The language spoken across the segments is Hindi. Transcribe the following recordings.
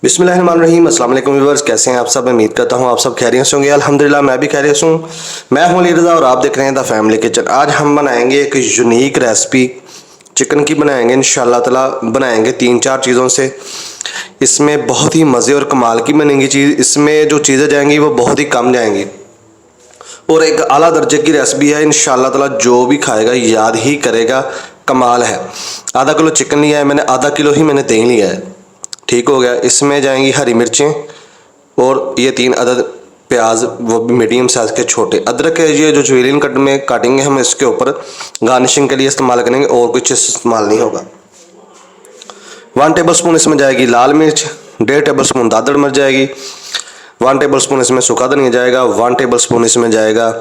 बिस्मिल्लाहिर्रहमानिर्रहीम। अस्सलाम वालेकुम व्यूअर्स, कैसे हैं आप सब। उम्मीद करता हूं आप सब खैरियत से होंगे। अल्हम्दुलिल्लाह मैं भी खैरियत हूं। मैं हूं अली रज़ा और आप देख रहे हैं द फैमिली किचन। आज हम बनाएंगे एक यूनिक रेसिपी चिकन की बनाएंगे इंशाल्लाह ताला। बनाएंगे 3-4 चीज़ों से। इसमें बहुत ही मज़े और कमाल की बनेंगी चीज़। इसमें जो चीज़ें जाएंगी वो बहुत ही कम जाएंगी और एक आला दर्जे की रेसिपी है इंशाल्लाह ताला। जो भी खाएगा याद ही करेगा, कमाल है। आधा किलो चिकन लिया है मैंने, आधा किलो ही मैंने दही लिया है। ठीक हो गया। इसमें जाएंगी हरी मिर्चें और ये 3 अदद प्याज, वो भी मीडियम साइज़ के छोटे। अदरक है ये जो जुवेलियन कट में काटेंगे हम, इसके ऊपर गार्निशिंग के लिए इस्तेमाल करेंगे और कुछ इस्तेमाल नहीं होगा। 1 टेबल स्पून इसमें जाएगी लाल मिर्च, 1.5 टेबल स्पून दादड़ मिर्च जाएगी, 1 टेबल स्पून इसमें सूखा धनिया जाएगा, 1 टेबल स्पून इसमें जाएगा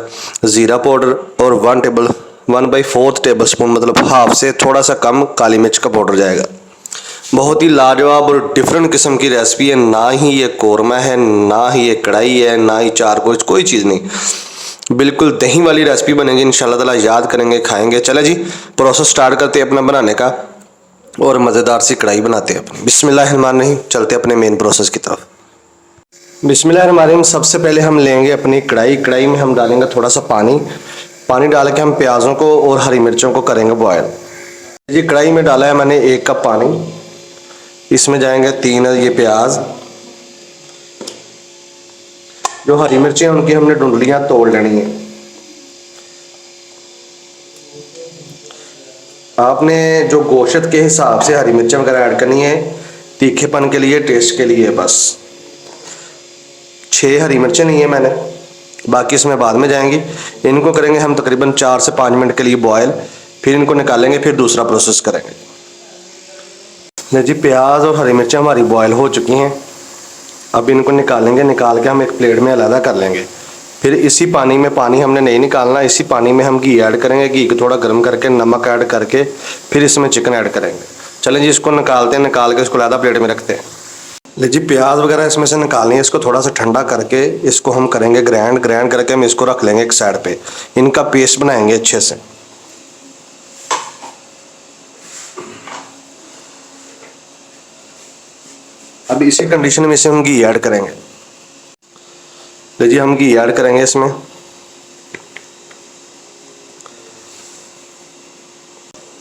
ज़ीरा पाउडर और 1/4 टेबल स्पून मतलब हाफ से थोड़ा सा कम काली मिर्च का पाउडर जाएगा। बहुत ही लाजवाब और डिफरेंट किस्म की रेसिपी है। ना ही ये कौरमा है, ना ही ये कढ़ाई है, ना ही चारकोल, कोई चीज़ नहीं। बिल्कुल दही वाली रेसिपी बनेगी इंशाल्लाह ताला। याद करेंगे, खाएंगे। चले जी, प्रोसेस स्टार्ट करते हैं अपना बनाने का और मज़ेदार सी कढ़ाई बनाते हैं अपनी। बिस्मिल्लाहिर्रहमानिर्रहीम। चलते अपने मेन प्रोसेस की तरफ। बिस्मिल्लाहिर्रहमानिर्रहीम। सबसे पहले हम लेंगे अपनी कढ़ाई। कढ़ाई में हम डालेंगे थोड़ा सा पानी। पानी डाल के हम प्याज़ों को और हरी मिर्चों को करेंगे बॉयल। जी, कढ़ाई में डाला है मैंने 1 कप पानी। इसमें जाएंगे 3 ये प्याज। जो हरी मिर्चें हैं उनकी हमने डुंडलियां तोड़ लेनी है। आपने जो गोश्त के हिसाब से हरी मिर्चें वगैरह ऐड करनी है, तीखेपन के लिए, टेस्ट के लिए। बस 6 हरी मिर्चें नहीं है मैंने, बाकी इसमें बाद में जाएंगी। इनको करेंगे हम तकरीबन 4 से 5 मिनट के लिए बॉयल। फिर इनको निकालेंगे, फिर दूसरा प्रोसेस करेंगे। जी, प्याज और हरी मिर्चें हमारी बॉयल हो चुकी हैं। अब इनको निकालेंगे। निकाल के हम एक प्लेट में अलग कर लेंगे। फिर इसी पानी में, पानी हमने नहीं निकालना, इसी पानी में हम घी ऐड करेंगे। घी को थोड़ा गर्म करके नमक ऐड करके फिर इसमें चिकन ऐड करेंगे। चलें जी, इसको निकालते हैं। निकाल के इसको अलग प्लेट में रखते हैं। ले जी, प्याज वगैरह इसमें से निकालनी है। इसको थोड़ा सा ठंडा करके इसको हम करेंगे ग्राइंड। ग्राइंड करके हम इसको रख लेंगे एक साइड पे। इनका पेस्ट बनाएंगे अच्छे से। अब इसी कंडीशन में इसे हम घी ऐड करेंगे। तो जी, हम घी ऐड करेंगे इसमें।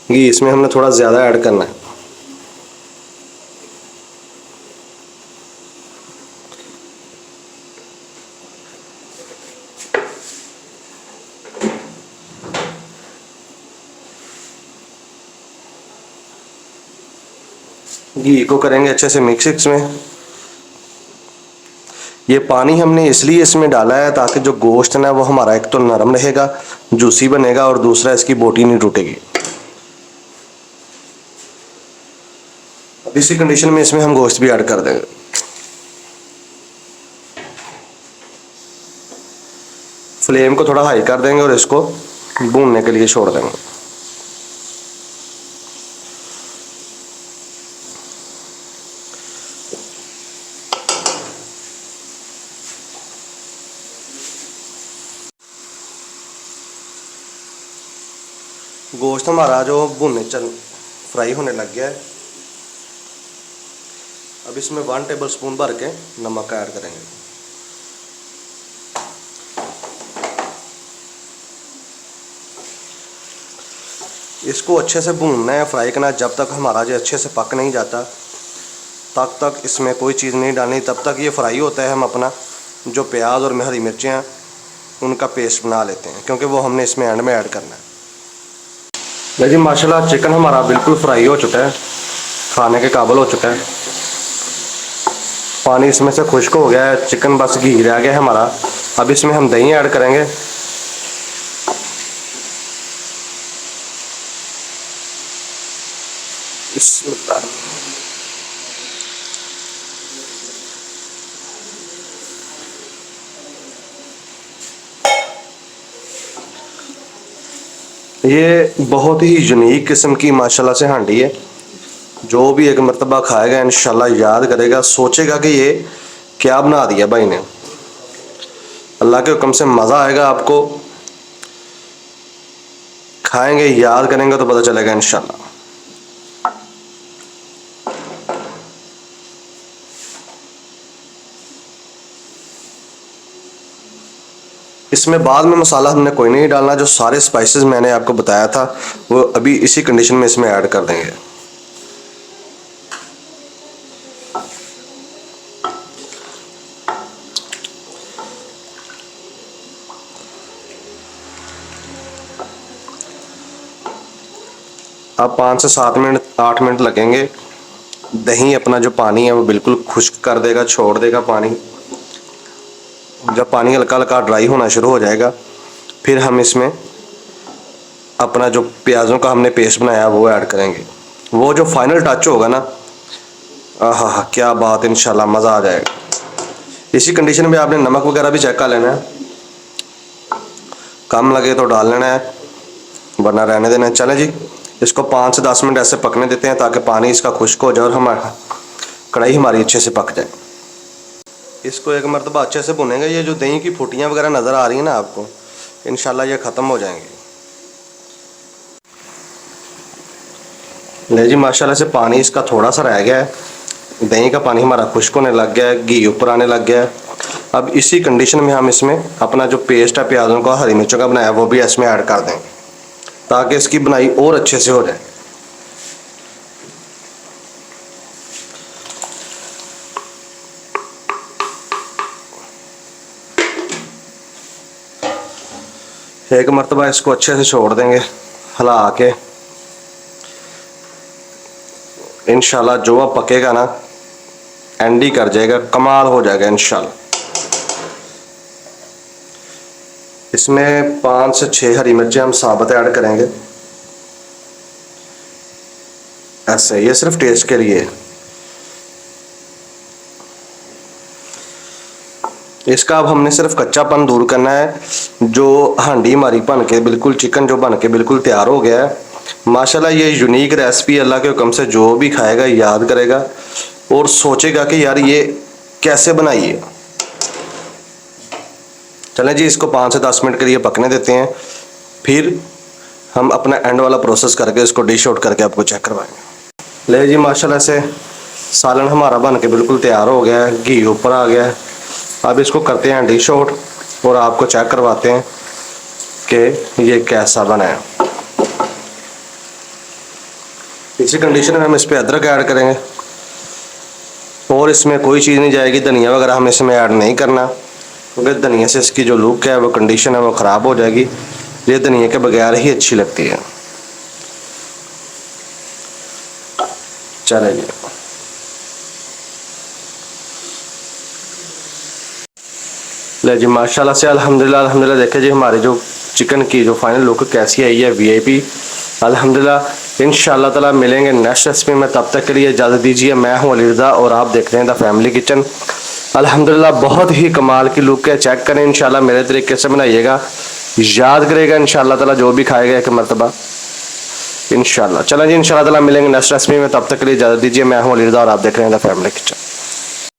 घी इसमें हमने थोड़ा ज़्यादा ऐड करना है। घी को करेंगे अच्छे से मिक्स इसमें। ये पानी हमने इसलिए इसमें डाला है ताकि जो गोश्त है ना वो हमारा एक तो नरम रहेगा, जूसी बनेगा, और दूसरा इसकी बोटी नहीं टूटेगी। अब इसी कंडीशन में इसमें हम गोश्त भी ऐड कर देंगे। फ्लेम को थोड़ा हाई कर देंगे और इसको भूनने के लिए छोड़ देंगे। गोश्त हमारा जो भुनने फ्राई होने लग गया है। अब इसमें 1 टेबल स्पून भर के नमक ऐड करेंगे। इसको अच्छे से भूनना है, फ्राई करना है। जब तक हमारा जो अच्छे से पक नहीं जाता तब तक इसमें कोई चीज़ नहीं डालनी। तब तक ये फ्राई होता है, हम अपना जो प्याज और हरी मिर्चें हैं उनका पेस्ट बना लेते हैं, क्योंकि वो हमने इसमें एंड में ऐड करना है। जी, माशाल्लाह चिकन हमारा बिल्कुल फ्राई हो चुका है, खाने के काबिल हो चुका है। पानी इसमें से खुश्क हो गया है, चिकन बस घी रह गया है हमारा। अब इसमें हम दही ऐड करेंगे। ये बहुत ही यूनिक किस्म की माशाल्लाह से हांडी है। जो भी एक मरतबा खाएगा इंशाल्लाह याद करेगा, सोचेगा कि ये क्या बना दिया भाई ने। अल्लाह के हुक्म से मज़ा आएगा आपको। खाएंगे, याद करेंगे तो पता चलेगा इंशाल्लाह। इसमें बाद में मसाला हमने कोई नहीं डालना, जो सारे स्पाइसेस मैंने आपको बताया था वो अभी इसी कंडीशन में इसमें ऐड कर देंगे। अब 5 से 7 मिनट 8 मिनट लगेंगे। दही अपना जो पानी है वो बिल्कुल खुश्क कर देगा, छोड़ देगा पानी। जब पानी हल्का हल्का ड्राई होना शुरू हो जाएगा फिर हम इसमें अपना जो प्याज़ों का हमने पेस्ट बनाया वो ऐड करेंगे। वो जो फाइनल टच होगा ना, आहा क्या बात, इंशाल्लाह मज़ा आ जाएगा। इसी कंडीशन में आपने नमक वगैरह भी चेक कर लेना है, कम लगे तो डाल लेना है वरना रहने देना है। चलें जी, इसको 5 से 10 मिनट ऐसे पकने देते हैं ताकि पानी इसका खुश्क हो जाए और हमारा कढ़ाई हमारी अच्छे से पक जाए। इसको एक मरतबा अच्छे से भुनेंगे। ये जो दही की फुटियाँ वगैरह नज़र आ रही हैं ना आपको, इंशाल्लाह ये ख़त्म हो जाएंगी। ले जी, माशाल्लाह से पानी इसका थोड़ा सा रह गया है, दही का पानी हमारा खुश्क होने लग गया है, घी ऊपर आने लग गया है। अब इसी कंडीशन में हम इसमें अपना जो पेस्ट है प्याज़ों का, हरी मिर्चों का बनाया वो भी इसमें ऐड कर देंगे ताकि इसकी बनाई और अच्छे से हो जाए। एक मरतबा इसको अच्छे से छोड़ देंगे हिला के। इंशाल्लाह जो अब पकेगा ना एंड ही कर जाएगा, कमाल हो जाएगा इंशाल्लाह। इसमें 5 से 6 हरी मिर्चें हम साबुत ऐड करेंगे ऐसे, ये सिर्फ टेस्ट के लिए। इसका अब हमने सिर्फ कच्चापन दूर करना है। जो हांडी हमारी बन के बिल्कुल, चिकन जो बन के बिल्कुल तैयार हो गया है। माशाल्लाह ये यूनिक रेसिपी अल्लाह के हुक्म से जो भी खाएगा याद करेगा और सोचेगा कि यार ये कैसे बनाई है। चलें जी, इसको 5 से 10 मिनट के लिए पकने देते हैं, फिर हम अपना एंड वाला प्रोसेस करके इसको डिश आउट करके आपको चेक करवाएंगे। ले जी, माशाल्लाह से सालन हमारा बन के बिल्कुल तैयार हो गया है, घी ऊपर आ गया है। अब इसको करते हैं डिश आउट और आपको चेक करवाते हैं कि ये कैसा बना है। इसी कंडीशन में हम इस पर अदरक ऐड करेंगे और इसमें कोई चीज़ नहीं जाएगी, धनिया वगैरह हम इसमें ऐड नहीं करना क्योंकि धनिया से इसकी जो लुक है वो कंडीशन है वो ख़राब हो जाएगी। ये धनिया के बगैर ही अच्छी लगती है। चलें जी, ले जी, माशाल्लाह से अल्हम्दुलिल्लाह अल्हम्दुलिल्लाह। देखे जी हमारे जो चिकन की जो फाइनल लुक कैसी आई है, वीआईपी अल्हम्दुलिल्लाह। इंशाल्लाह ताला मिलेंगे नेक्स्ट रेसिपी में, तब तक के लिए इजाज़त दीजिए। मैं हूँ अली रज़ा और आप देख रहे हैं द फैमिली किचन। अल्हम्दुलिल्लाह बहुत ही कमाल की लुक है, चेक करें इंशाल्लाह, मेरे तरीके से बनाइएगा, याद करेगा इंशाल्लाह ताला जो भी खाएगा एक मरतबा इंशाल्लाह। चलें जी, इंशाल्लाह ताला मिलेंगे नेक्स्ट रेसिपी में, तब तक के लिए इजाज़त दीजिए। मैं हूँ अली रज़ा और आप देख रहे हैं द फैमिली किचन।